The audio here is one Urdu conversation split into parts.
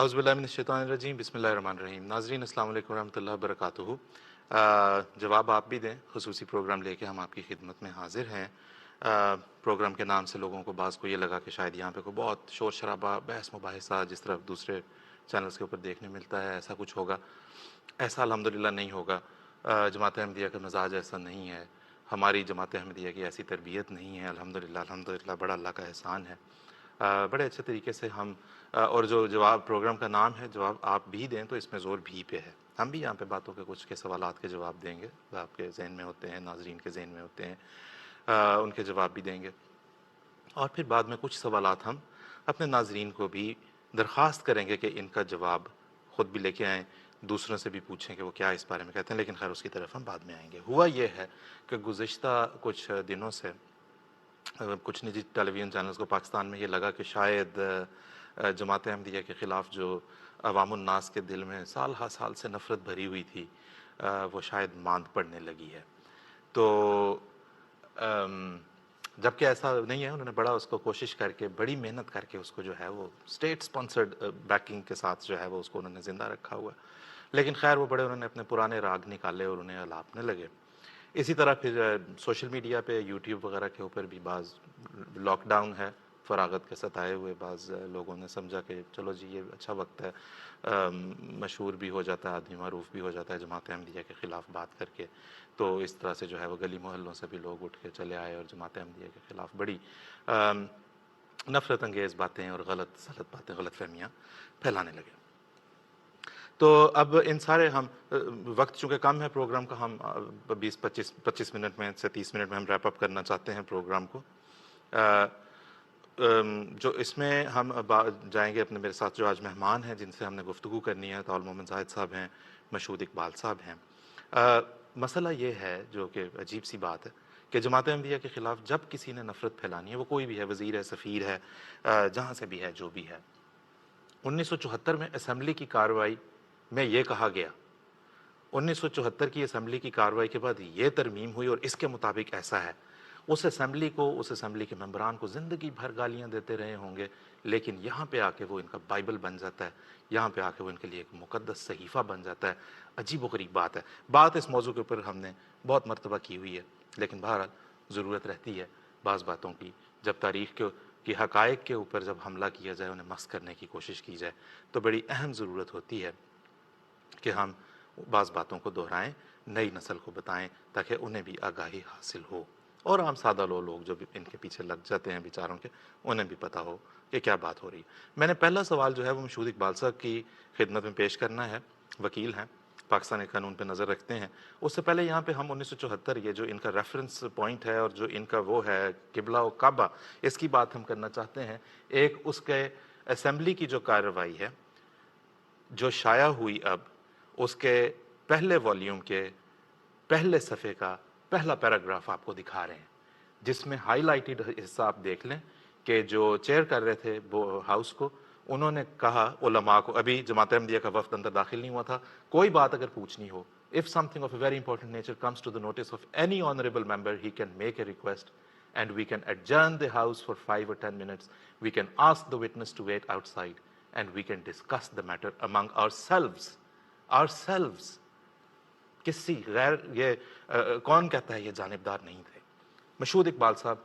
اعوذ باللہ من الشیطان الرجیم، بسم اللہ الرحمن الرحیم۔ ناظرین السلام علیکم ورحمۃ اللہ وبرکاتہ۔ جواب آپ بھی دیں، خصوصی پروگرام لے کے ہم آپ کی خدمت میں حاضر ہیں۔ پروگرام کے نام سے لوگوں کو بعض کو یہ لگا کہ شاید یہاں پہ کوئی بہت شور شرابہ، بحث مباحثہ جس طرح دوسرے چینلز کے اوپر دیکھنے ملتا ہے ایسا کچھ ہوگا۔ ایسا الحمدللہ نہیں ہوگا۔ جماعت احمدیہ کا مزاج ایسا نہیں ہے، ہماری جماعت احمدیہ کی ایسی تربیت نہیں ہے۔ الحمدللہ بڑا اللہ کا احسان ہے۔ بڑے اچھے طریقے سے ہم اور جو جواب پروگرام کا نام ہے جواب آپ بھی دیں، تو اس میں زور بھی پہ ہے۔ ہم بھی یہاں پہ باتوں کے کچھ کے سوالات کے جواب دیں گے، آپ کے ذہن میں ہوتے ہیں، ناظرین کے ذہن میں ہوتے ہیں، ان کے جواب بھی دیں گے۔ اور پھر بعد میں کچھ سوالات ہم اپنے ناظرین کو بھی درخواست کریں گے کہ ان کا جواب خود بھی لے کے آئیں، دوسروں سے بھی پوچھیں کہ وہ کیا اس بارے میں کہتے ہیں، لیکن خیر اس کی طرف ہم بعد میں آئیں گے۔ ہوا یہ ہے کہ گزشتہ کچھ دنوں سے کچھ نجی ٹیلی ویژن چینلز کو پاکستان میں یہ لگا کہ شاید جماعت احمدیہ کے خلاف جو عوام الناس کے دل میں سال ہا سال سے نفرت بھری ہوئی تھی، وہ شاید ماند پڑنے لگی ہے۔ تو جبکہ ایسا نہیں ہے، انہوں نے بڑا اس کو کوشش کر کے، بڑی محنت کر کے اس کو جو ہے وہ اسٹیٹ سپانسرڈ بیکنگ کے ساتھ جو ہے وہ اس کو انہوں نے زندہ رکھا ہوا ہے۔ لیکن خیر وہ بڑے انہوں نے اپنے پرانے راگ نکالے اور انہیں الاپنے لگے۔ اسی طرح پھر سوشل میڈیا پہ، یوٹیوب وغیرہ کے اوپر بھی بعض لاک ڈاؤن ہے، فراغت کے ستائے ہوئے بعض لوگوں نے سمجھا کہ چلو جی یہ اچھا وقت ہے، مشہور بھی ہو جاتا ہے آدمی، معروف بھی ہو جاتا ہے جماعت احمدیہ کے خلاف بات کر کے۔ تو اس طرح سے جو ہے وہ گلی محلوں سے بھی لوگ اٹھ کے چلے آئے اور جماعت احمدیہ کے خلاف بڑی نفرت انگیز باتیں اور غلط باتیں، غلط فہمیاں پھیلانے لگے۔ تو اب ان سارے ہم وقت چونکہ کم ہے پروگرام کا، ہم 25 منٹ میں سے 30 منٹ میں ہم ریپ اپ کرنا چاہتے ہیں پروگرام کو۔ جو اس میں ہم جائیں گے اپنے، میرے ساتھ جو آج مہمان ہیں جن سے ہم نے گفتگو کرنی ہے، طاول مومن زاہد صاحب ہیں، مشہود اقبال صاحب ہیں۔ مسئلہ یہ ہے جو کہ عجیب سی بات ہے کہ جماعت احمدیہ کے خلاف جب کسی نے نفرت پھیلانی ہے، وہ کوئی بھی ہے، وزیر ہے، سفیر ہے، جہاں سے بھی ہے، جو بھی ہے۔ 1974 میں اسمبلی کی کارروائی میں یہ کہا گیا، 1974 کی اسمبلی کی کارروائی کے بعد یہ ترمیم ہوئی اور اس کے مطابق ایسا ہے۔ اس اسمبلی کو، اس اسمبلی کے ممبران کو زندگی بھر گالیاں دیتے رہے ہوں گے، لیکن یہاں پہ آ کے وہ ان کا بائبل بن جاتا ہے، یہاں پہ آ کے وہ ان کے لیے ایک مقدس صحیفہ بن جاتا ہے۔ عجیب و غریب بات ہے۔ بات اس موضوع کے اوپر ہم نے بہت مرتبہ کی ہوئی ہے، لیکن بہرحال ضرورت رہتی ہے بعض باتوں کی، جب تاریخ کی حقائق کے اوپر جب حملہ کیا جائے، انہیں مسخ کرنے کی کوشش کی جائے، تو بڑی اہم ضرورت ہوتی ہے کہ ہم بعض باتوں کو دہرائیں، نئی نسل کو بتائیں، تاکہ انہیں بھی آگاہی حاصل ہو، اور عام سادہ لوگ جو بھی ان کے پیچھے لگ جاتے ہیں بیچاروں کے، انہیں بھی پتہ ہو کہ کیا بات ہو رہی ہے۔ میں نے پہلا سوال جو ہے وہ مشہود اقبال صاحب کی خدمت میں پیش کرنا ہے، وکیل ہیں، پاکستانی قانون پہ نظر رکھتے ہیں۔ اس سے پہلے یہاں پہ ہم 1974 یہ جو ان کا ریفرنس پوائنٹ ہے اور جو ان کا وہ ہے قبلہ و کعبہ، اس کی بات ہم کرنا چاہتے ہیں۔ ایک اس کے اسمبلی کی جو کارروائی ہے جو شائع ہوئی، اب اس کے پہلے والیوم کے پہلے صفحے کا پہلا پیراگراف آپ کو دکھا رہے ہیں، جس میں ہائی لائٹڈ حصہ آپ دیکھ لیں کہ جو چیئر کر رہے تھے ہاؤس کو، انہوں نے کہا علماء کو، ابھی جماعت احمدیہ کا وفد اندر داخل نہیں ہوا تھا، کوئی بات اگر پوچھنی ہو، if something of a very important nature comes to the notice of any honorable member, he can make a request and we can adjourn the house for 5 or 10 minutes. We can ask the witness to wait outside and we can discuss the matter among ourselves. کسی غیر، یہ کون کہتا ہے یہ جانبدار نہیں تھے؟ مشہود اقبال صاحب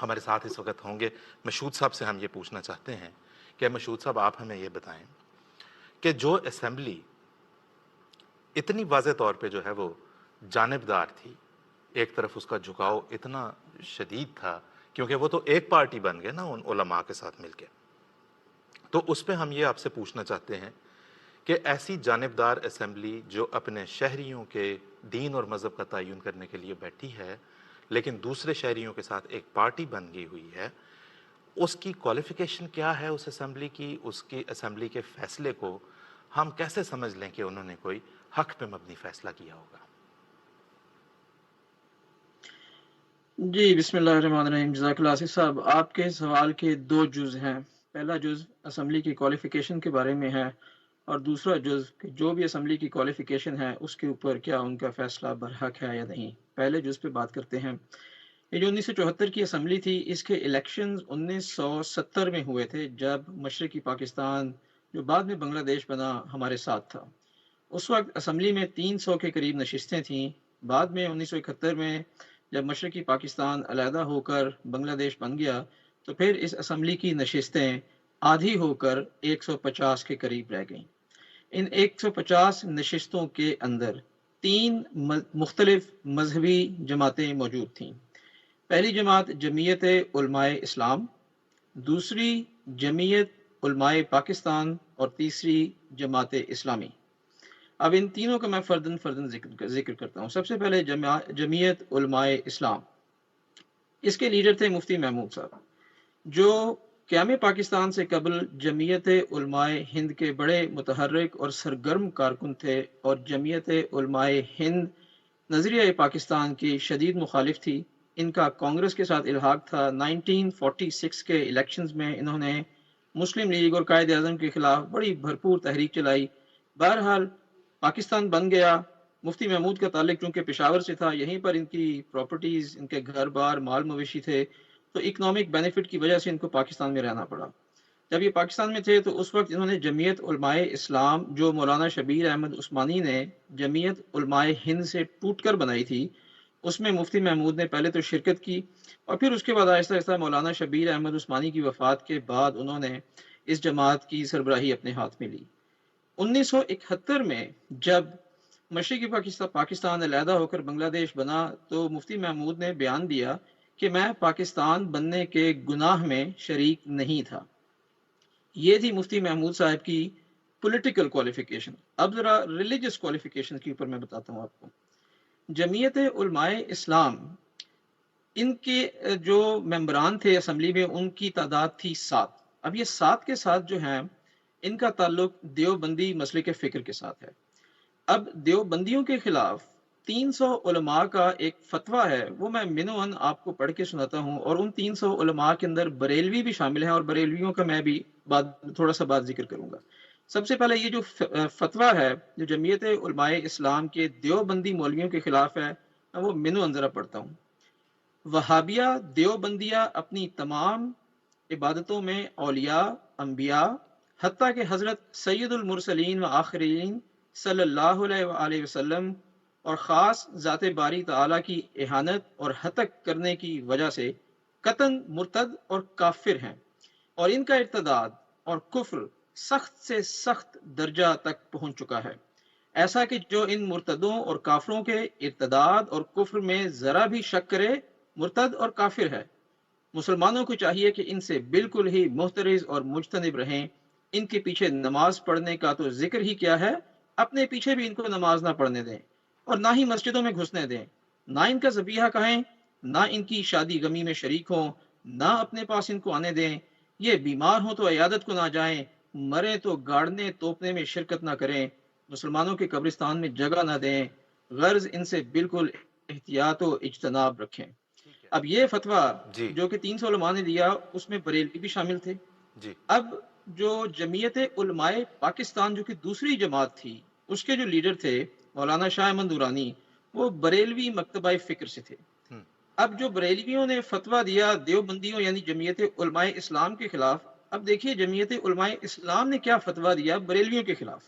ہمارے ساتھ اس وقت ہوں گے۔ مشہود صاحب سے ہم یہ پوچھنا چاہتے ہیں کہ مشہود صاحب آپ ہمیں یہ بتائیں کہ جو اسمبلی اتنی واضح طور پہ جو ہے وہ جانبدار تھی، ایک طرف اس کا جھکاؤ اتنا شدید تھا، کیونکہ وہ تو ایک پارٹی بن گئے نا ان علماء کے ساتھ مل کے، تو اس پہ ہم یہ آپ سے پوچھنا چاہتے ہیں کہ ایسی جانبدار اسمبلی جو اپنے شہریوں کے دین اور مذہب کا تعین کرنے کے لیے بیٹھی ہے، لیکن دوسرے شہریوں کے ساتھ ایک پارٹی بن گئی ہوئی ہے، اس کی کوالیفیکیشن کیا ہے اس اسمبلی کی؟ اس کی اسمبلی کے فیصلے کو ہم کیسے سمجھ لیں کہ انہوں نے کوئی حق پہ مبنی فیصلہ کیا ہوگا؟ جی بسم اللہ الرحمن الرحیم۔ جزاک اللہ آصف صاحب، آپ کے سوال کے دو جز ہیں۔ پہلا جز اسمبلی کی کوالیفیکیشن کے بارے میں ہے، اور دوسرا جز کہ جو بھی اسمبلی کی کوالیفیکیشن ہے اس کے اوپر کیا ان کا فیصلہ برحق ہے یا نہیں۔ پہلے جز پہ بات کرتے ہیں۔ یہ جو 1974 کی اسمبلی تھی، اس کے الیکشنز 1970 میں ہوئے تھے، جب مشرقی پاکستان جو بعد میں بنگلہ دیش بنا ہمارے ساتھ تھا۔ اس وقت اسمبلی میں 300 کے قریب نشستیں تھیں۔ بعد میں 1971 میں جب مشرقی پاکستان علیحدہ ہو کر بنگلہ دیش بن گیا تو پھر اس اسمبلی کی نشستیں آدھی ہو کر 150 کے قریب رہ گئیں۔ ان 150 نشستوں کے اندر 3 مختلف مذہبی جماعتیں موجود تھیں۔ پہلی جماعت جمعیت علماء اسلام، دوسری جمعیت علماء پاکستان اور تیسری جماعت اسلامی۔ اب ان تینوں کا میں فردن فردن ذکر کرتا ہوں۔ سب سے پہلے جمعیت علماء اسلام، اس کے لیڈر تھے مفتی محمود صاحب، جو قیام پاکستان سے قبل جمعیت علماء ہند کے بڑے متحرک اور سرگرم کارکن تھے، اور جمعیت علماء ہند نظریہ پاکستان کی شدید مخالف تھی۔ ان کا کانگریس کے ساتھ الحاق تھا۔ 1946 کے الیکشنز میں انہوں نے مسلم لیگ اور قائد اعظم کے خلاف بڑی بھرپور تحریک چلائی۔ بہرحال پاکستان بن گیا۔ مفتی محمود کا تعلق چونکہ پشاور سے تھا، یہیں پر ان کی پراپرٹیز، ان کے گھر بار، مال مویشی تھے، تو اکنامک بینیفٹ کی وجہ سے ان کو پاکستان میں رہنا پڑا۔ جب یہ پاکستان میں تھے تو اس وقت انہوں نے جمعیت علماء اسلام، جو مولانا شبیر احمد عثمانی نے جمعیت علماء ہند سے ٹوٹ کر بنائی تھی، اس میں مفتی محمود نے پہلے تو شرکت کی، اور پھر اس کے بعد آہستہ آہستہ مولانا شبیر احمد عثمانی کی وفات کے بعد انہوں نے اس جماعت کی سربراہی اپنے ہاتھ میں لی۔ 1971 میں جب مشرقی پاکستان علیحدہ ہو کر بنگلہ دیش بنا تو مفتی محمود نے بیان دیا کہ میں پاکستان بننے کے گناہ میں شریک نہیں تھا۔ یہ تھی مفتی محمود صاحب کی پولیٹیکل کوالیفیکیشن۔ اب ذرا ریلیجس کوالیفیکیشن کے اوپر میں بتاتا ہوں آپ کو۔ جمعیت علماء اسلام، ان کے جو ممبران تھے اسمبلی میں، ان کی تعداد تھی 7۔ اب یہ 7 کے ساتھ جو ہیں، ان کا تعلق دیوبندی مسلک فکر کے ساتھ ہے۔ اب دیوبندیوں کے خلاف 300 علماء کا ایک فتویٰ ہے، وہ میں منوان آپ کو پڑھ کے سناتا ہوں، اور ان 300 علماء کے اندر بریلوی بھی شامل ہیں، اور بریلویوں کا میں بھی تھوڑا سا بات ذکر کروں گا۔ سب سے پہلے یہ جو فتویٰ ہے جو جمعیت علماء اسلام کے دیوبندی مولویوں کے خلاف ہے، میں وہ منوان ذرا پڑھتا ہوں۔ وہابیہ دیوبندیہ اپنی تمام عبادتوں میں اولیاء، انبیاء، حتیٰ کہ حضرت سید المرسلین و آخرین صلی اللہ علیہ وآلہ وسلم اور خاص ذات باری تعالیٰ کی اہانت اور ہتک کرنے کی وجہ سے قطعاً مرتد اور کافر ہیں، اور ان کا ارتداد اور کفر سخت سے سخت درجہ تک پہنچ چکا ہے، ایسا کہ جو ان مرتدوں اور کافروں کے ارتداد اور کفر میں ذرا بھی شک کرے، مرتد اور کافر ہے۔ مسلمانوں کو چاہیے کہ ان سے بالکل ہی محترز اور مجتنب رہیں۔ ان کے پیچھے نماز پڑھنے کا تو ذکر ہی کیا ہے، اپنے پیچھے بھی ان کو نماز نہ پڑھنے دیں، اور نہ ہی مسجدوں میں گھسنے دیں، نہ ان کا ذبیحہ کہیں، نہ ان کی شادی غمی میں شریک ہوں، نہ اپنے پاس ان کو آنے دیں۔ یہ بیمار ہوں تو عیادت کو نہ جائیں، مرے تو گاڑنے توپنے میں شرکت نہ کریں، مسلمانوں کے قبرستان میں جگہ نہ دیں، غرض ان سے بالکل احتیاط و اجتناب رکھیں۔ اب یہ فتویٰ جی جو کہ 300 علماء نے دیا، اس میں بریلوی بھی شامل تھے۔ جی اب جو جمعیت علماء پاکستان جو کہ دوسری جماعت تھی، اس کے جو لیڈر تھے مولانا شاہ احمد نورانی، وہ بریلوی مکتبہ فکر سے تھے۔ اب جو بریلویوں نے فتویٰ دیا دیوبندیوں یعنی جمعیت علماء اسلام کے خلاف، اب دیکھیے جمعیت علماء اسلام نے کیا فتویٰ دیا بریلویوں کے خلاف۔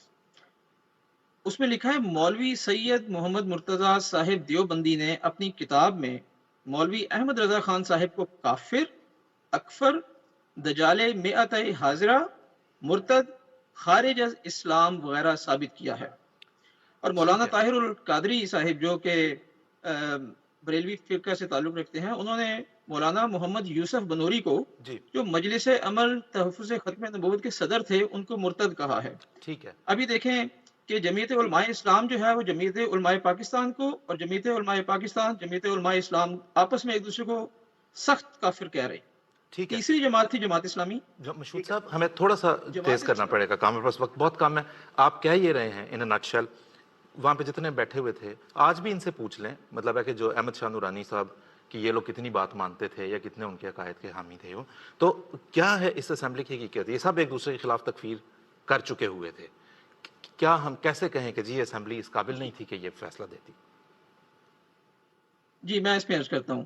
اس میں لکھا ہے مولوی سید محمد مرتضیٰ صاحب دیوبندی نے اپنی کتاب میں مولوی احمد رضا خان صاحب کو کافر، اکفر، دجال مئت حاضرہ، مرتد، خارج از اسلام وغیرہ ثابت کیا ہے۔ اور مولانا طاہر القادری صاحب جو کہ بریلوی فرقہ سے تعلق رکھتے ہیں، انہوں نے مولانا محمد یوسف بنوری کو جو مجلس عمل تحفظ ختم نبوت کے صدر تھے، ان کو مرتد کہا ہے۔ ٹھیک ہے۔ ابھی دیکھیں کہ جمعیت علماء اسلام جو ہے وہ جمعیت علماء پاکستان کو اور جمعیت علماء پاکستان جمعیت علماء اسلام آپس میں ایک دوسرے کو سخت کافر کہہ رہے۔ ٹھیک ہے۔ تیسری جماعت تھی جماعت اسلامی۔ مشہود صاحب ہمیں تھوڑا سا تیز کرنا پڑے گا، کام پاس وقت بہت کم ہے۔ آپ کہہ یہ رہے ہیں ان اے نٹشل، وہاں پہ جتنے بیٹھے ہوئے تھے آج بھی ان سے پوچھ لیں، مطلب ہے کہ جو احمد شاہ نورانی صاحب کہ یہ لوگ کتنی بات مانتے تھے یا کتنے ان کے عقائد کے حامی تھے، تو کیا ہے اس اسمبلی کی حقیقت؟ یہ سب ایک دوسرے کے خلاف تکفیر کر چکے ہوئے تھے، کیا ہم کیسے کہیں کہ جی یہ اسمبلی اس قابل نہیں تھی کہ یہ فیصلہ دیتی؟ جی میں اس میں عرض کرتا ہوں،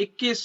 21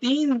3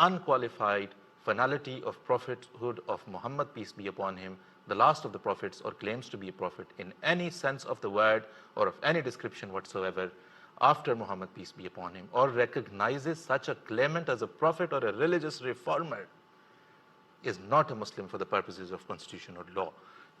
unqualified finality of prophethood of Muhammad, peace be upon him, the last of the prophets, or claims to be a prophet in any sense of the word or of any description whatsoever after Muhammad, peace be upon him, or recognizes such a claimant as a prophet or a religious reformer, is not a Muslim for the purposes of constitution or law.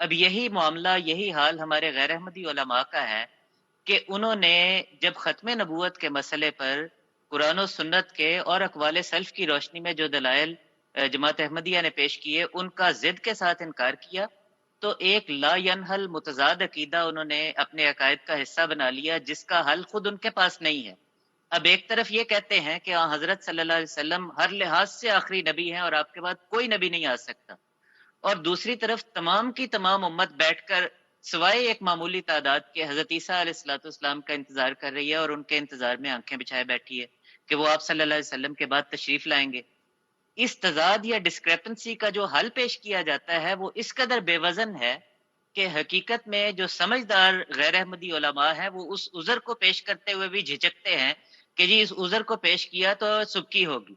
اب یہی معاملہ، یہی حال ہمارے غیر احمدی علماء کا ہے کہ انہوں نے جب ختم نبوت کے مسئلے پر قرآن و سنت کے اور اقوال سلف کی روشنی میں جو دلائل جماعت احمدیہ نے پیش کیے ان کا ضد کے ساتھ انکار کیا، تو ایک لا ینحل متضاد عقیدہ انہوں نے اپنے عقائد کا حصہ بنا لیا جس کا حل خود ان کے پاس نہیں ہے۔ اب ایک طرف یہ کہتے ہیں کہ حضرت صلی اللہ علیہ وسلم ہر لحاظ سے آخری نبی ہیں اور آپ کے بعد کوئی نبی نہیں آ سکتا، اور دوسری طرف تمام کی تمام امت بیٹھ کر سوائے ایک معمولی تعداد کے حضرت عیسیٰ علیہ الصلوۃ والسلام کا انتظار کر رہی ہے اور ان کے انتظار میں آنکھیں بچھائے بیٹھی ہے کہ وہ آپ صلی اللہ علیہ وسلم کے بعد تشریف لائیں گے۔ اس تضاد یا ڈسکریپنسی کا جو حل پیش کیا جاتا ہے وہ اس قدر بے وزن ہے کہ حقیقت میں جو سمجھدار غیر احمدی علماء ہیں وہ اس عذر کو پیش کرتے ہوئے بھی جھجکتے ہیں کہ جی اس عذر کو پیش کیا تو سبکی ہوگی۔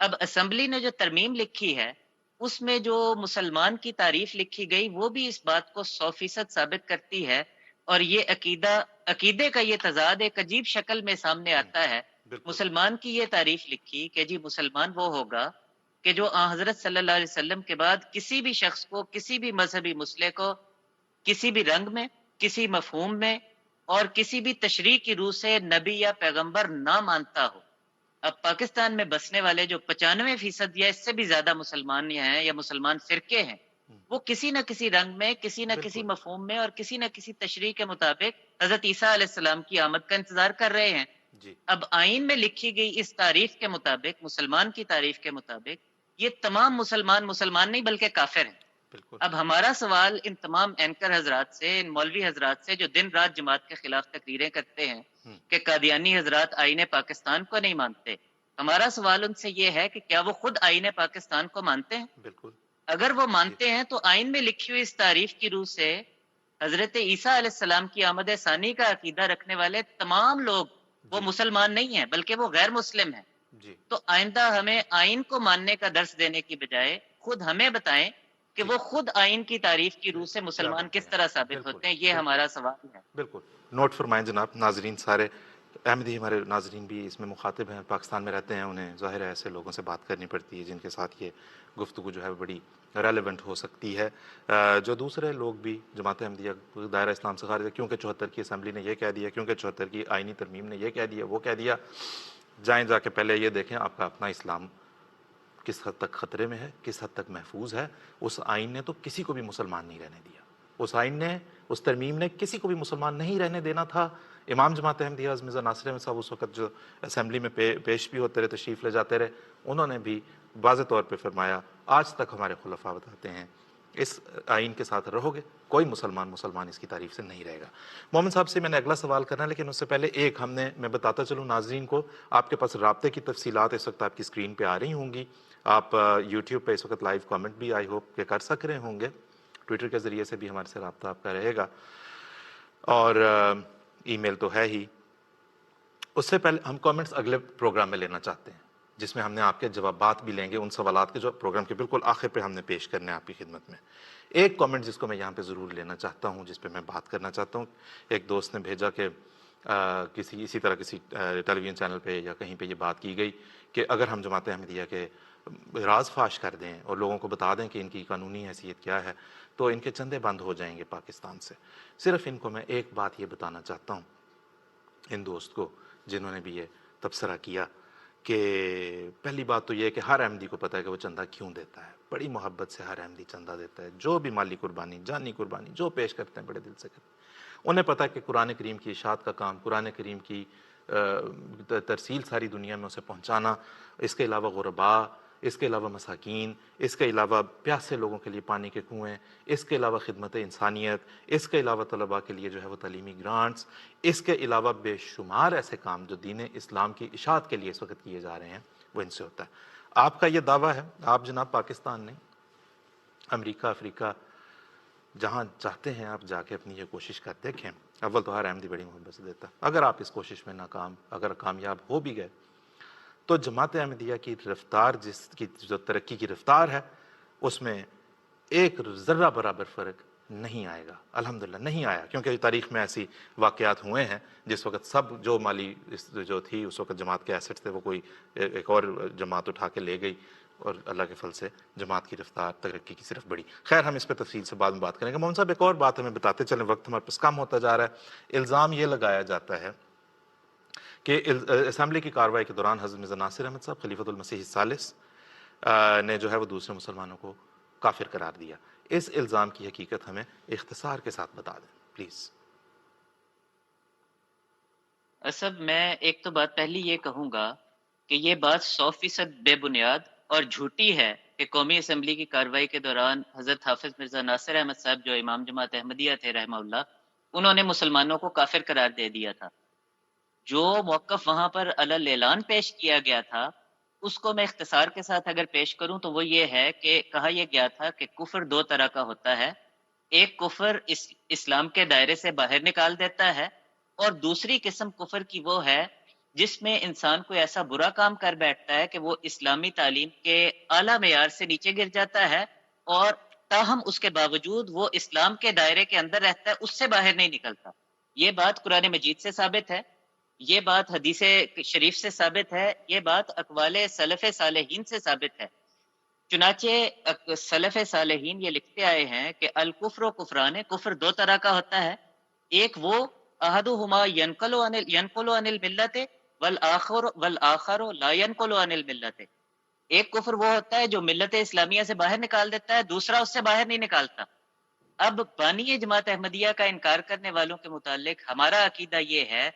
اب اسمبلی نے جو ترمیم لکھی ہے اس میں جو مسلمان کی تعریف لکھی گئی وہ بھی اس بات کو 100% ثابت کرتی ہے، اور یہ عقیدے کا یہ تضاد ایک عجیب شکل میں سامنے آتا ہے۔ بالکل مسلمان کی یہ تعریف لکھی کہ جی مسلمان وہ ہوگا کہ جو حضرت صلی اللہ علیہ وسلم کے بعد کسی بھی شخص کو، کسی بھی مذہبی مسئلے کو، کسی بھی رنگ میں، کسی مفہوم میں اور کسی بھی تشریح کی روح سے نبی یا پیغمبر نہ مانتا ہو۔ اب پاکستان میں بسنے والے جو 95% یا اس سے بھی زیادہ مسلمان ہیں یا مسلمان فرقے ہیں، وہ کسی نہ کسی رنگ میں، کسی نہ کسی بالکل مفہوم میں اور کسی نہ کسی تشریح کے مطابق حضرت عیسیٰ علیہ السلام کی آمد کا انتظار کر رہے ہیں۔ جی اب آئین میں لکھی گئی اس تعریف کے مطابق، مسلمان کی تعریف کے مطابق، یہ تمام مسلمان نہیں بلکہ کافر ہیں۔ بالکل اب ہمارا سوال ان تمام اینکر حضرات سے، ان مولوی حضرات سے جو دن رات جماعت کے خلاف تقریریں کرتے ہیں کہ قادیانی حضرات آئین پاکستان کو نہیں مانتے، ہمارا سوال ان سے یہ ہے کہ کیا وہ خود آئین پاکستان کو مانتے ہیں؟ بالکل اگر وہ مانتے ہیں تو آئین میں لکھی ہوئی اس تعریف کی روح سے حضرت عیسیٰ علیہ السلام کی آمد ثانی کا عقیدہ رکھنے والے تمام لوگ وہ مسلمان نہیں ہیں بلکہ وہ غیر مسلم ہیں۔ جی تو آئندہ ہمیں آئین کو ماننے کا درس دینے کی بجائے خود ہمیں بتائیں کہ وہ خود آئین کی تعریف کی روح سے مسلمان کس طرح ثابت ہوتے ہیں، یہ ہمارا سوال ہے۔ بالکل نوٹ فرمائیں جناب۔ ناظرین سارے احمدی ہمارے ناظرین بھی اس میں مخاطب ہیں، پاکستان میں رہتے ہیں، انہیں ظاہر ہے ایسے لوگوں سے بات کرنی پڑتی ہے جن کے ساتھ یہ گفتگو جو ہے بڑی ریلیونٹ ہو سکتی ہے۔ جو دوسرے لوگ بھی جماعت احمدیہ دائرہ اسلام سے خارج ہے، کیونکہ 74 کی اسمبلی نے یہ کہہ دیا، کیونکہ 74 کی آئینی ترمیم نے یہ کہہ دیا، وہ کہہ دیا، جائیں جا کے پہلے یہ دیکھیں آپ کا اپنا اسلام کس حد تک خطرے میں ہے، کس حد تک محفوظ ہے۔ اس آئین نے تو کسی کو بھی مسلمان نہیں رہنے دیا، اس آئین نے، اس ترمیم نے کسی کو بھی مسلمان نہیں رہنے دینا تھا۔ امام جماعت احمدیہ مرزا ناصر احمد صاحب اس وقت جو اسمبلی میں پیش بھی ہوتے رہے، تشریف لے جاتے رہے، انہوں نے بھی واضح طور پہ فرمایا، آج تک ہمارے خلفاء بتاتے ہیں اس آئین کے ساتھ رہو گے کوئی مسلمان اس کی تعریف سے نہیں رہے گا۔ مومن صاحب سے میں نے اگلا سوال کرنا ہے، لیکن اس سے پہلے ایک میں بتاتا چلوں ناظرین کو، آپ کے پاس رابطے کی تفصیلات اس وقت آپ کی اسکرین پہ آ رہی ہوں گی۔ آپ یوٹیوب پہ اس وقت لائیو کامنٹ بھی آئی ہوپ کہ کر سک رہے ہوں گے، ٹویٹر کے ذریعے سے بھی ہمارے سے رابطہ آپ کا رہے گا، اور ای میل تو ہے ہی۔ اس سے پہلے ہم کامنٹس اگلے پروگرام میں لینا چاہتے ہیں جس میں ہم نے آپ کے جوابات بھی لیں گے ان سوالات کے جو پروگرام کے بالکل آخر پہ ہم نے پیش کرنے ہیں آپ کی خدمت میں۔ ایک کامنٹ جس کو میں یہاں پہ ضرور لینا چاہتا ہوں، جس پہ میں بات کرنا چاہتا ہوں، ایک دوست نے بھیجا کہ اسی طرح کسی ٹیلی ویژن چینل پہ یا کہیں پہ یہ بات کی گئی کہ اگر ہم جماعت احمدیہ کے راز فاش کر دیں اور لوگوں کو بتا دیں کہ ان کی قانونی حیثیت کیا ہے تو ان کے چندے بند ہو جائیں گے پاکستان سے۔ صرف ان کو میں ایک بات یہ بتانا چاہتا ہوں، ان دوست کو جنہوں نے بھی یہ تبصرہ کیا، کہ پہلی بات تو یہ ہے کہ ہر احمدی کو پتہ ہے کہ وہ چندہ کیوں دیتا ہے، بڑی محبت سے ہر احمدی چندہ دیتا ہے، جو بھی مالی قربانی، جانی قربانی جو پیش کرتے ہیں بڑے دل سے کرتے ہیں۔ انہیں پتہ ہے کہ قرآن کریم کی اشاعت کا کام، قرآن کریم کی ترسیل ساری دنیا میں اسے پہنچانا، اس کے علاوہ غرباء، اس کے علاوہ مساکین، اس کے علاوہ پیاسے لوگوں کے لیے پانی کے کنویں، اس کے علاوہ خدمت انسانیت، اس کے علاوہ طلباء کے لیے جو ہے وہ تعلیمی گرانٹس، اس کے علاوہ بے شمار ایسے کام جو دین اسلام کی اشاعت کے لیے اس وقت کیے جا رہے ہیں، وہ ان سے ہوتا ہے۔ آپ کا یہ دعویٰ ہے، آپ جناب پاکستان نہیں، امریکہ، افریقہ، جہاں چاہتے ہیں آپ جا کے اپنی یہ کوشش کر دیکھیں۔ اول تو ہر احمدی بڑی محبت سے دیتا، اگر آپ اس کوشش میں اگر کامیاب ہو بھی گئے تو جماعت احمدیہ کی رفتار، جس کی جو ترقی کی رفتار ہے، اس میں ایک ذرہ برابر فرق نہیں آئے گا، الحمدللہ نہیں آیا، کیونکہ تاریخ میں ایسی واقعات ہوئے ہیں جس وقت سب جو مالی جو تھی اس وقت جماعت کے ایسٹ تھے وہ کوئی ایک اور جماعت اٹھا کے لے گئی، اور اللہ کے فضل سے جماعت کی رفتار ترقی کی صرف بڑی. خیر ہم اس پہ تفصیل سے بعد میں بات کریں گے. مومن صاحب ایک اور بات ہمیں بتاتے چلیں، وقت ہمارے پاس کم ہوتا جا رہا ہے. الزام یہ لگایا جاتا ہے کہ اسمبلی کی کارروائی کے دوران حضرت مرزا ناصر احمد صاحب خلیفۃ المسیح الثالث نے جو ہے وہ دوسرے مسلمانوں کو کافر قرار دیا. اس الزام کی حقیقت ہمیں اختصار کے ساتھ بتا دیں پلیز. اسب میں ایک تو بات پہلی یہ کہوں گا کہ یہ بات 100% بے بنیاد اور جھوٹی ہے کہ قومی اسمبلی کی کارروائی کے دوران حضرت حافظ مرزا ناصر احمد صاحب جو امام جماعت احمدیہ تھے رحمہ اللہ، انہوں نے مسلمانوں کو کافر قرار دے دیا تھا. جو موقف وہاں پر علل اعلان پیش کیا گیا تھا اس کو میں اختصار کے ساتھ اگر پیش کروں تو وہ یہ ہے کہ کہا یہ گیا تھا کہ کفر دو طرح کا ہوتا ہے. ایک کفر اسلام کے دائرے سے باہر نکال دیتا ہے، اور دوسری قسم کفر کی وہ ہے جس میں انسان کو ایسا برا کام کر بیٹھتا ہے کہ وہ اسلامی تعلیم کے اعلیٰ معیار سے نیچے گر جاتا ہے، اور تاہم اس کے باوجود وہ اسلام کے دائرے کے اندر رہتا ہے، اس سے باہر نہیں نکلتا. یہ بات قرآن مجید سے ثابت ہے، یہ بات حدیث شریف سے ثابت ہے، یہ بات اقوال سلف صالحین سے ثابت ہے. چنانچہ سلف صالحین یہ لکھتے آئے ہیں کہ الکفر و کفران، کفر دو طرح کا ہوتا ہے. ایک وہ احدہما ینقل عن الملت والآخر لا ینقل عن الملت. ایک کفر وہ ہوتا ہے جو ملت اسلامیہ سے باہر نکال دیتا ہے، دوسرا اس سے باہر نہیں نکالتا. اب بانی جماعت احمدیہ کا انکار کرنے والوں کے متعلق ہمارا عقیدہ یہ ہے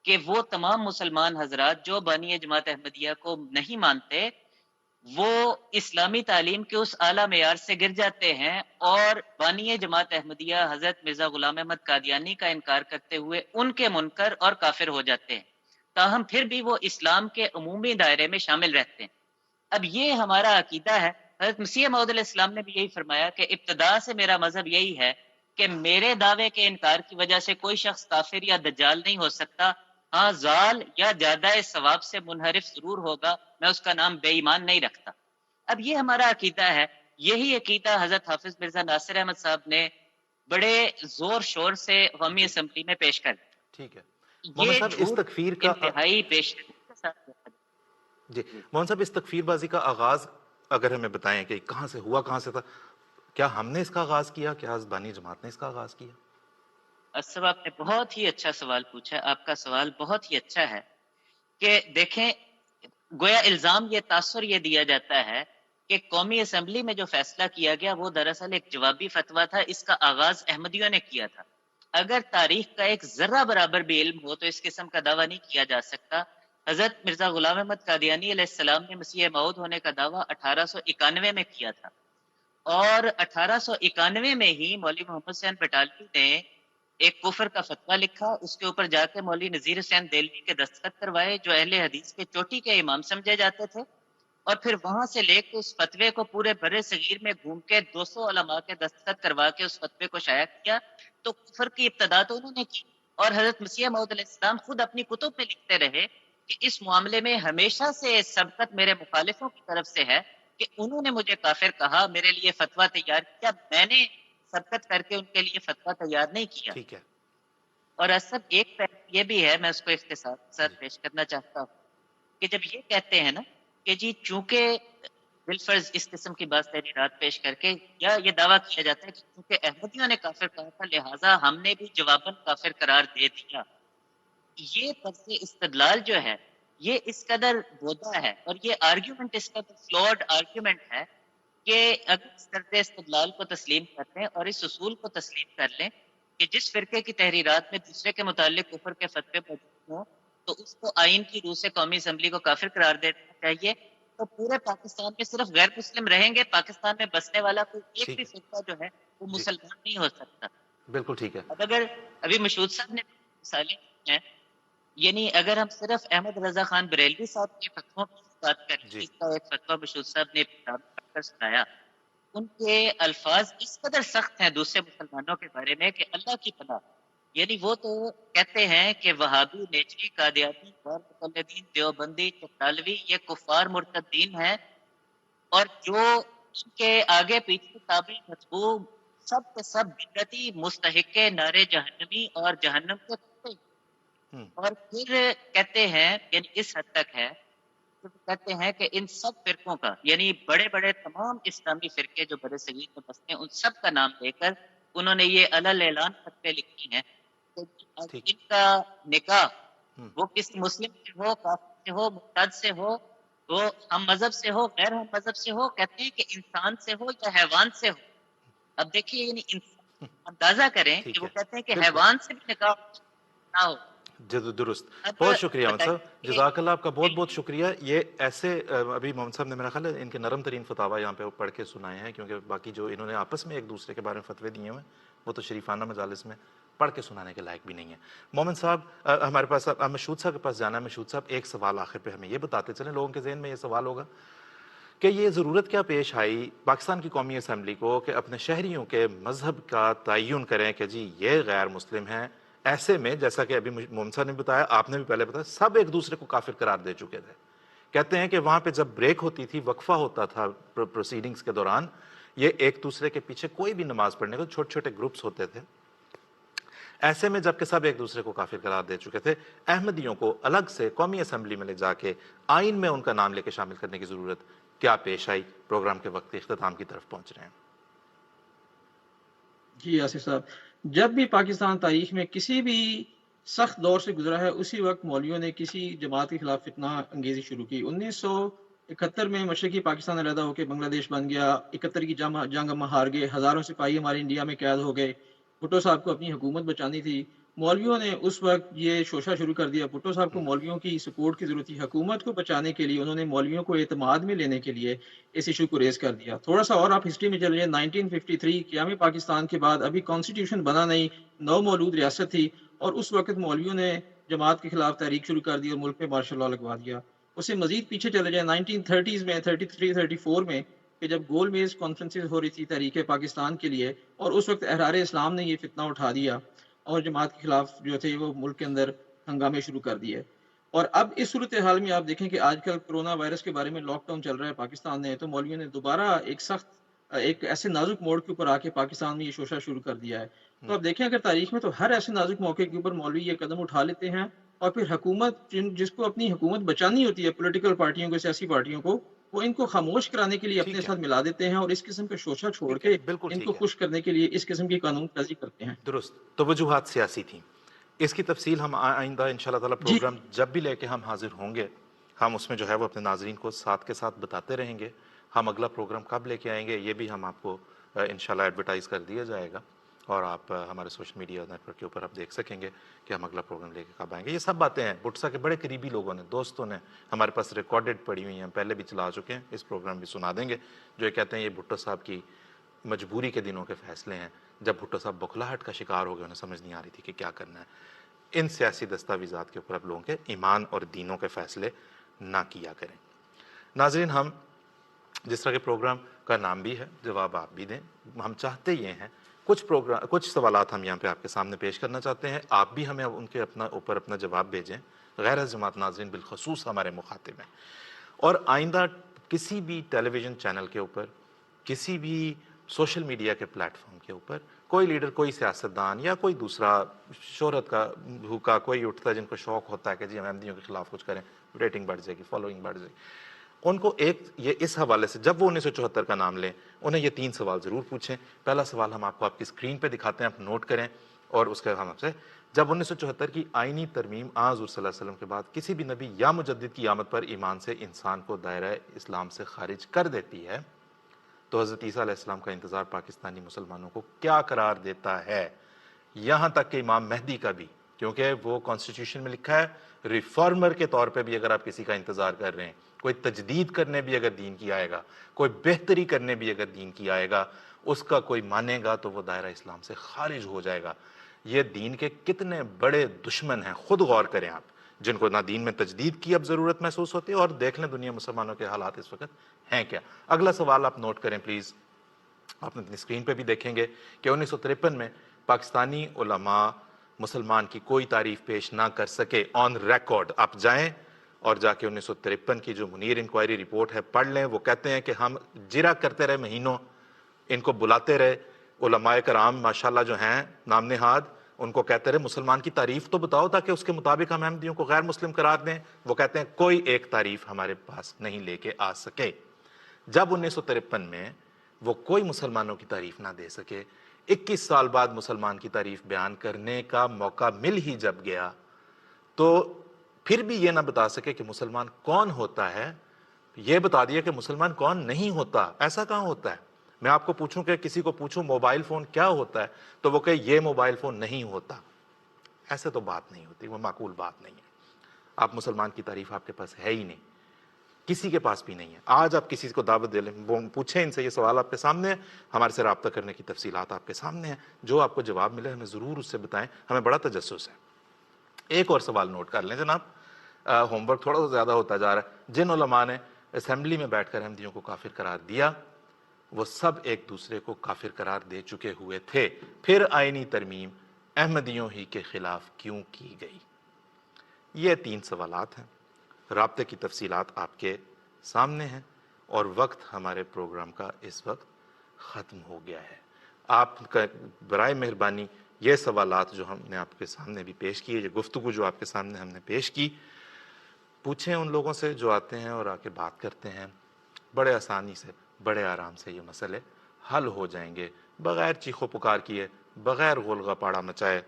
کہ وہ تمام مسلمان حضرات جو بانی جماعت احمدیہ کو نہیں مانتے وہ اسلامی تعلیم کے اس اعلیٰ معیار سے گر جاتے ہیں، اور بانی جماعت احمدیہ حضرت مرزا غلام احمد قادیانی کا انکار کرتے ہوئے ان کے منکر اور کافر ہو جاتے ہیں، تاہم پھر بھی وہ اسلام کے عمومی دائرے میں شامل رہتے ہیں. اب یہ ہمارا عقیدہ ہے. حضرت مسیح موعود علیہ السلام نے بھی یہی فرمایا کہ ابتدا سے میرا مذہب یہی ہے کہ میرے دعوے کے انکار کی وجہ سے کوئی شخص کافر یا دجال نہیں ہو سکتا. ہاں ضال یا زیادہ ثواب سے منحرف ضرور ہوگا، میں اس کا نام بے ایمان نہیں رکھتا. اب یہ ہمارا عقیدہ ہے. یہی عقیدہ حضرت حافظ مرزا ناصر احمد صاحب نے بڑے زور شور سے قومی اسمبلی میں پیش کر دیا. ٹھیک ہے مومن یہ صاحب اس جھوٹ تکفیر کا انتہائی پیش کے ساتھ جی مومن صاحب اس تکفیر بازی کا آغاز اگر ہمیں بتائیں کہ کہاں سے ہوا، کہاں سے تھا؟ کیا ہم نے اس کا آغاز کیا؟ کیا بانی جماعت نے اس کا آغاز کیا؟ اسب آپ نے بہت ہی اچھا سوال پوچھا. آپ کا سوال بہت ہی اچھا ہے کہ دیکھیں گویا الزام یہ تاثر یہ دیا جاتا ہے کہ قومی اسمبلی میں جو فیصلہ کیا گیا وہ دراصل ایک جوابی فتویٰ تھا، اس کا آغاز احمدیوں نے کیا تھا. اگر تاریخ کا ایک ذرہ برابر بھی علم ہو تو اس قسم کا دعویٰ نہیں کیا جا سکتا. حضرت مرزا غلام احمد قادیانی علیہ السلام نے مسیح موعود ہونے کا دعویٰ 1891 میں کیا تھا، اور 1891 میں ہی مولوی محمد حسین بٹالوی نے ایک کفر کا فتویٰ لکھا. اس کے اوپر جا کے مولوی نذیر حسین دہلوی کے دستخط کروائے جو اہل حدیث کے چوٹی کے امام سمجھے جاتے تھے، اور پھر وہاں سے لے کے اس فتوے کو پورے بر صغیر میں گھوم کے 200 علماء کے دستخط کروا کے اس فتوے کو شائع کیا. تو کفر کی ابتدا تو انہوں نے کی، اور حضرت مسیح موعود علیہ السلام خود اپنی کتب میں لکھتے رہے کہ اس معاملے میں ہمیشہ سے سبقت میرے مخالفوں کی طرف سے ہے کہ انہوں نے مجھے کافر کہا، میرے لیے فتویٰ تیار کیا، میں نے سبقت کر کے ان کے لیے فتویٰ تیار نہیں کیا. ٹھیک ہے. اور اسب ایک پہلو یہ بھی ہے، میں اس کو اختصار کے ساتھ پیش کرنا چاہتا ہوں کہ جب یہ کہتے ہیں نا کہ جی چونکہ بالفرض اس قسم کی بات تحریرات پیش کر کے یا یہ دعویٰ کیا جاتا ہے کہ چونکہ احمدیوں نے کافر کہا تھا لہٰذا ہم نے بھی جواباً کافر قرار دے دیا. یہ طرز استدلال جو ہے یہ اس قدر بودا ہے، اور یہ آرگیومنٹ اس کا فلوڈ آرگیومنٹ ہے کہ اگر اس طرز استدلال کو تسلیم کر لیں اور اس اصول کو تسلیم کر لیں کہ جس فرقے کی تحریرات میں دوسرے کے متعلق کفر کے فتوے موجود ہوں تو اس کو آئین کی روح سے قومی اسمبلی کو کافر قرار دینا چاہیے، تو پورے پاکستان میں صرف غیر مسلم رہیں گے، پاکستان میں بسنے والا کوئی ایک بھی فرقہ جو ہے وہ مسلمان نہیں ہو سکتا. بالکل ٹھیک ہے. اب اگر ابھی مشہود صاحب نے مثالیں دی ہیں، یعنی اگر ہم صرف احمد رضا خان بریلوی صاحب کے فتووں کی بات کریں جس کا ایک فتویٰ مشہود صاحب نے پڑھ کر سنایا، ان کے الفاظ اس قدر سخت ہیں دوسرے مسلمانوں کے بارے میں کہ اللہ کی پناہ. یعنی وہ تو کہتے ہیں کہ وہابی، نیچری، قادیانی، غیر مقلدین، دیوبندی، چٹالوی یہ کفار مرتدین ہیں، اور جو ان کے آگے پیچھے تابع مطبوع سب کے سب بدعتی، مستحق نار جہنمی اور جہنم کے کتے. اور پھر کہتے ہیں یعنی اس حد تک ہے تو وہ کہتے ہیں کہ ان سب فرقوں کا، یعنی بڑے بڑے تمام اسلامی فرقے جو بر صغیر میں بستے ہیں، ان سب کا نام لے کر انہوں نے یہ علل اعلان فتوے لکھی ہیں کہ ٹھیک ان کا نکاح ہم، وہ کسی مسلم سے ہو، کافر سے ہو، مرتد سے ہو، وہ ہم مذہب سے ہو، غیر ہم مذہب سے ہو، کہتے ہیں کہ انسان سے ہو یا حیوان سے ہو۔ اب دیکھیے یعنی اندازہ کریں کہ ٹھیک وہ ہے کہتے ہیں کہ بالکل حیوان سے بھی نکاح نہ ہو۔ درست. اب بہت شکریہ محمد صاحب، بتائیے جزاک اللہ آپ کا بہت بہت علمی شکریہ. یہ ایسے ابھی محمد صاحب نے میرا خیال ہے ان کے نرم ترین فتاوی یہاں پہ پڑھ کے سنائے ہیں، کیونکہ باقی جو انہوں نے آپس میں ایک دوسرے کے بارے میں فتوے دیے ہوئے ہیں وہ تو شریفانہ مجالس میں پڑھ کے سنانے کے لائق بھی نہیں ہے. محمد صاحب ہمارے پاس مشہود صاحب کے پاس جانا ہے. مشہود صاحب ایک سوال آخر پہ ہمیں یہ بتاتے چلیں، لوگوں کے ذہن میں یہ سوال ہوگا کہ یہ ضرورت کیا پیش آئی پاکستان کی قومی اسمبلی کو کہ اپنے شہریوں کے مذہب کا تعین کریں کہ جی یہ غیر مسلم ہیں. ایسے میں جیسا کہ ابھی محمد صاحب نے بتایا، آپ نے بھی پہلے بتایا، سب ایک دوسرے کو کافر قرار دے چکے تھے. کہتے ہیں کہ وہاں پہ جب بریک ہوتی تھی، وقفہ ہوتا تھا پروسیڈنگز کے دوران، یہ ایک دوسرے کے پیچھے کوئی بھی نماز پڑھنے کو، چھوٹے چھوٹے گروپس ہوتے تھے. ایسے میں جب کہ سب ایک دوسرے کو کافر قرار دے چکے تھے، احمدیوں کو الگ سے قومی اسمبلی میں لے جا کے آئین میں ان کا نام لے کے شامل کرنے کی ضرورت کیا پیش آئی؟ پروگرام کے وقت اختتام کی طرف پہنچ رہے ہیں. جی آصف صاحب، جب بھی پاکستان تاریخ میں کسی بھی سخت دور سے گزرا ہے، اسی وقت مولویوں نے کسی جماعت کے خلاف فتنہ انگیزی شروع کی. 1971 میں مشرقی پاکستان علیحدہ ہو کے بنگلہ دیش بن گیا. 71 کی جنگ ہم ہار گئے، ہزاروں سپاہی ہمارے انڈیا میں قید ہو گئے. بھٹو صاحب کو اپنی حکومت بچانی تھی. مولویوں نے اس وقت یہ شوشہ شروع کر دیا. بھٹو صاحب کو مولویوں کی سپورٹ کی ضرورت تھی. حکومت کو بچانے کے لیے انہوں نے مولویوں کو اعتماد میں لینے کے لیے اس ایشو کو ریز کر دیا. تھوڑا سا اور آپ ہسٹری میں چل رہے ہیں، 1953 قیام پاکستان کے بعد ابھی کانسٹیٹیوشن بنا نہیں، نو مولود ریاست تھی، اور اس وقت مولویوں نے جماعت کے خلاف تحریک شروع کر دی اور ملک میں مارشل لا لگوا دیا. اسے مزید پیچھے چلے جائیں 1930s میں، 33 34 میں، کہ جب گول میز کانفرنسز ہو رہی تھی تحریک پاکستان کے لیے، اور اس وقت احرار اسلام نے یہ فتنہ اٹھا دیا اور جماعت کے خلاف جو تھے وہ ملک کے اندر ہنگامے شروع کر دیے. اور اب اس صورتحال میں آپ دیکھیں کہ آج کل کرونا وائرس کے بارے میں لاک ڈاؤن چل رہا ہے پاکستان نے، تو مولویوں نے دوبارہ ایک ایسے نازک موڑ کے اوپر آ کے پاکستان میں یہ شوشہ شروع کر دیا ہے. تو آپ دیکھیں اگر تاریخ میں تو ہر ایسے نازک موقع کے اوپر مولوی یہ قدم اٹھا لیتے ہیں، اور پھر حکومت جس کو اپنی حکومت بچانی ہوتی ہے، پولیٹیکل پارٹیوں کو، سیاسی پارٹیوں کو، وہ ان کو خاموش کرانے کے لیے اپنے ٹھیک ہے، ساتھ ملا دیتے ہیں، اور اس قسم کا شوشہ چھوڑ ٹھیک ہے، کے بالکل ان کو ٹھیک ہے، خوش کرنے کے لیے اس قسم کی قانون سازی کرتے ہیں. درست. تو وجوہات سیاسی تھیں. اس کی تفصیل ہم آئندہ انشاءاللہ تعالی جی پروگرام جب بھی لے کے ہم حاضر ہوں گے، ہم اس میں جو ہے وہ اپنے ناظرین کو ساتھ کے ساتھ بتاتے رہیں گے. ہم اگلا پروگرام کب لے کے آئیں گے یہ بھی ہم آپ کو انشاءاللہ ایڈورٹائز کر دیا جائے گا، اور آپ ہمارے سوشل میڈیا نیٹ ورک کے اوپر آپ دیکھ سکیں گے کہ ہم اگلا پروگرام لے کے کب آئیں گے. یہ سب باتیں ہیں بٹسا کے بڑے قریبی لوگوں نے، دوستوں نے ہمارے پاس ریکارڈڈ پڑی ہوئی ہیں، پہلے بھی چلا چکے ہیں، اس پروگرام بھی سنا دیں گے، جو یہ کہتے ہیں یہ بھٹو صاحب کی مجبوری کے دنوں کے فیصلے ہیں، جب بھٹو صاحب بخلاہٹ کا شکار ہو گئے، انہیں سمجھ نہیں آ رہی تھی کہ کیا کرنا ہے. ان سیاسی دستاویزات کے اوپر اب لوگوں کے ایمان اور دینوں کے فیصلے نہ کیا کریں. ناظرین، ہم جس طرح کے پروگرام کا نام بھی ہے، جواب آپ بھی دیں. ہم چاہتے یہ ہیں کچھ سوالات ہم یہاں پہ آپ کے سامنے پیش کرنا چاہتے ہیں، آپ بھی ہمیں ان کے اپنا جواب بھیجیں. غیر از جماعت ناظرین بالخصوص ہمارے مخاطب ہیں. اور آئندہ کسی بھی ٹیلی ویژن چینل کے اوپر، کسی بھی سوشل میڈیا کے پلیٹ فارم کے اوپر کوئی لیڈر، کوئی سیاستدان یا کوئی دوسرا شہرت کا بھوکا کوئی اٹھتا ہے جن کو شوق ہوتا ہے کہ جی ہم احمدیوں کے خلاف کچھ کریں، ریٹنگ بڑھ جائے گی، فالوئنگ بڑھ جائے گی، ان کو یہ اس حوالے سے جب وہ 1974 کا نام لیں انہیں یہ 3 سوال ضرور پوچھیں. پہلا سوال ہم آپ کو آپ کی اسکرین پہ دکھاتے ہیں، آپ نوٹ کریں، اور اس کے ہم آپ سے جب 1974 کی آئینی ترمیم حضور صلی اللہ علیہ وسلم کے بعد کسی بھی نبی یا مجدد کی آمد پر ایمان سے انسان کو دائرہ اسلام سے خارج کر دیتی ہے، تو حضرت عیسیٰ علیہ السلام کا انتظار پاکستانی مسلمانوں کو کیا قرار دیتا ہے؟ یہاں تک کہ امام مہدی کا بھی، کیونکہ وہ کانسٹیٹیوشن میں لکھا ہے ریفارمر کے طور پہ بھی اگر آپ کسی کا انتظار کر رہے ہیں، کوئی تجدید کرنے بھی اگر دین کی آئے گا، کوئی بہتری کرنے بھی اگر دین کی آئے گا، اس کا کوئی مانے گا تو وہ دائرہ اسلام سے خارج ہو جائے گا. یہ دین کے کتنے بڑے دشمن ہیں، خود غور کریں آپ، جن کو نہ دین میں تجدید کی اب ضرورت محسوس ہوتی ہے، اور دیکھ لیں دنیا مسلمانوں کے حالات اس وقت ہیں کیا. اگلا سوال آپ نوٹ کریں پلیز، آپ اپنی اسکرین پہ بھی دیکھیں گے کہ 1953 میں پاکستانی علماء مسلمان کی کوئی تعریف پیش نہ کر سکے آن ریکارڈ. آپ جائیں اور جا کے 1953 کی جو منیر انکوائری رپورٹ ہے پڑھ لیں. وہ کہتے ہیں کہ ہم جرا کرتے رہے مہینوں، ان کو بلاتے رہے، علماء کرام ماشاءاللہ جو ہیں نام نہاد، ان کو کہتے رہے مسلمان کی تعریف تو بتاؤ تاکہ اس کے مطابق ہم احمدیوں کو غیر مسلم قرار دیں. وہ کہتے ہیں کوئی ایک تعریف ہمارے پاس نہیں لے کے آ سکے. جب 1953 میں وہ کوئی مسلمانوں کی تعریف نہ دے سکے, 21 سال بعد مسلمان کی تعریف بیان کرنے کا موقع مل ہی جب گیا, تو پھر بھی یہ نہ بتا سکے کہ مسلمان کون ہوتا ہے, یہ بتا دیا کہ مسلمان کون نہیں ہوتا. ایسا کہاں ہوتا ہے؟ میں آپ کو پوچھوں کہ کسی کو پوچھوں موبائل فون کیا ہوتا ہے تو وہ کہے یہ موبائل فون نہیں ہوتا. ایسے تو بات نہیں ہوتی, وہ معقول بات نہیں ہے. آپ مسلمان کی تعریف آپ کے پاس ہے ہی نہیں, کسی کے پاس بھی نہیں ہے. آج آپ کسی کو دعوت دے لیں, پوچھیں ان سے یہ سوال آپ کے سامنے ہے, ہمارے سے رابطہ کرنے کی تفصیلات آپ کے سامنے ہیں, جو آپ کو جواب ملے ہمیں ضرور اس سے بتائیں, ہمیں بڑا تجسس ہے. ایک اور سوال نوٹ کر لیں جناب, ہوم ورک تھوڑا سا زیادہ ہوتا جا رہا ہے. جن علماء نے اسمبلی میں بیٹھ کر احمدیوں کو کافر قرار دیا وہ سب ایک دوسرے کو کافر قرار دے چکے ہوئے تھے, پھر آئینی ترمیم احمدیوں ہی کے خلاف کیوں کی گئی؟ یہ 3 سوالات ہیں. رابطے کی تفصیلات آپ کے سامنے ہیں اور وقت ہمارے پروگرام کا اس وقت ختم ہو گیا ہے. آپ کا برائے مہربانی یہ سوالات جو ہم نے آپ کے سامنے بھی پیش کیے, یہ گفتگو جو آپ کے سامنے ہم نے پیش کی, پوچھیں ان لوگوں سے جو آتے ہیں اور آ کے بات کرتے ہیں. بڑے آسانی سے, بڑے آرام سے یہ مسئلے حل ہو جائیں گے, بغیر چیخو پکار کیے, بغیر غول غپاڑا مچائے.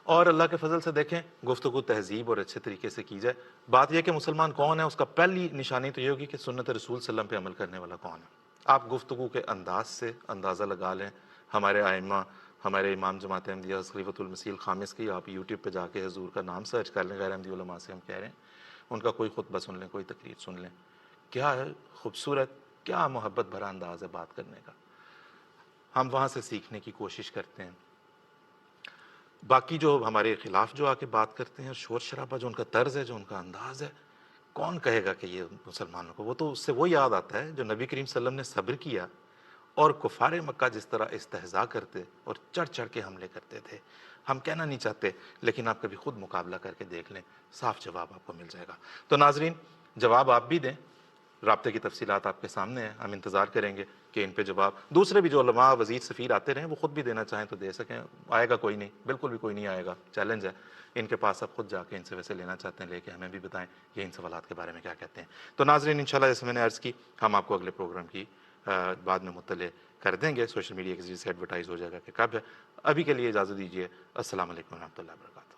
اور اللہ کے فضل سے دیکھیں گفتگو تہذیب اور اچھے طریقے سے کی جائے. بات یہ کہ مسلمان کون ہے, اس کا پہلی نشانی تو یہ ہوگی کہ سنت رسول صلی اللہ علیہ وسلم پہ عمل کرنے والا کون ہے. آپ گفتگو کے انداز سے اندازہ لگا لیں. ہمارے ائمہ, ہمارے امام جماعت احمدیہ خلیفۃ المسیح الخامس کی آپ یوٹیوب پہ جا کے حضور کا نام سرچ کر لیں, غیر احمدی علماء سے ہم کہہ رہے ہیں, ان کا کوئی خطبہ سن لیں, کوئی تقریر سن لیں. کیا ہے خوبصورت, کیا محبت بھرا انداز ہے بات کرنے کا. ہم وہاں سے سیکھنے کی کوشش کرتے ہیں. باقی جو ہمارے خلاف جو آ کے بات کرتے ہیں, شور شرابہ, جو ان کا طرز ہے, جو ان کا انداز ہے, کون کہے گا کہ یہ مسلمانوں کو, وہ تو اس سے وہ یاد آتا ہے جو نبی کریم صلی اللہ علیہ وسلم نے صبر کیا اور کفار مکہ جس طرح استہزاء کرتے اور چڑھ چڑھ کے حملے کرتے تھے. ہم کہنا نہیں چاہتے, لیکن آپ کبھی خود مقابلہ کر کے دیکھ لیں, صاف جواب آپ کو مل جائے گا. تو ناظرین جواب آپ بھی دیں, رابطے کی تفصیلات آپ کے سامنے ہیں, ہم انتظار کریں گے کہ ان پہ جواب دوسرے بھی جو علماء وزیر سفیر آتے رہیں وہ خود بھی دینا چاہیں تو دے سکیں. آئے گا کوئی نہیں, بالکل بھی کوئی نہیں آئے گا, چیلنج ہے ان کے پاس. آپ خود جا کے ان سے ویسے لینا چاہتے ہیں, لے کے ہمیں بھی بتائیں یہ ان سوالات کے بارے میں کیا کہتے ہیں. تو ناظرین انشاءاللہ جیسے میں نے عرض کی, ہم آپ کو اگلے پروگرام کی بعد میں مطلع کر دیں گے, سوشل میڈیا کے ذریعے سے ایڈورٹائز ہو جائے گا کہ کب ہے. ابھی کے لیے اجازت دیجیے. السلام علیکم ورحمۃ اللہ وبرکاتہ.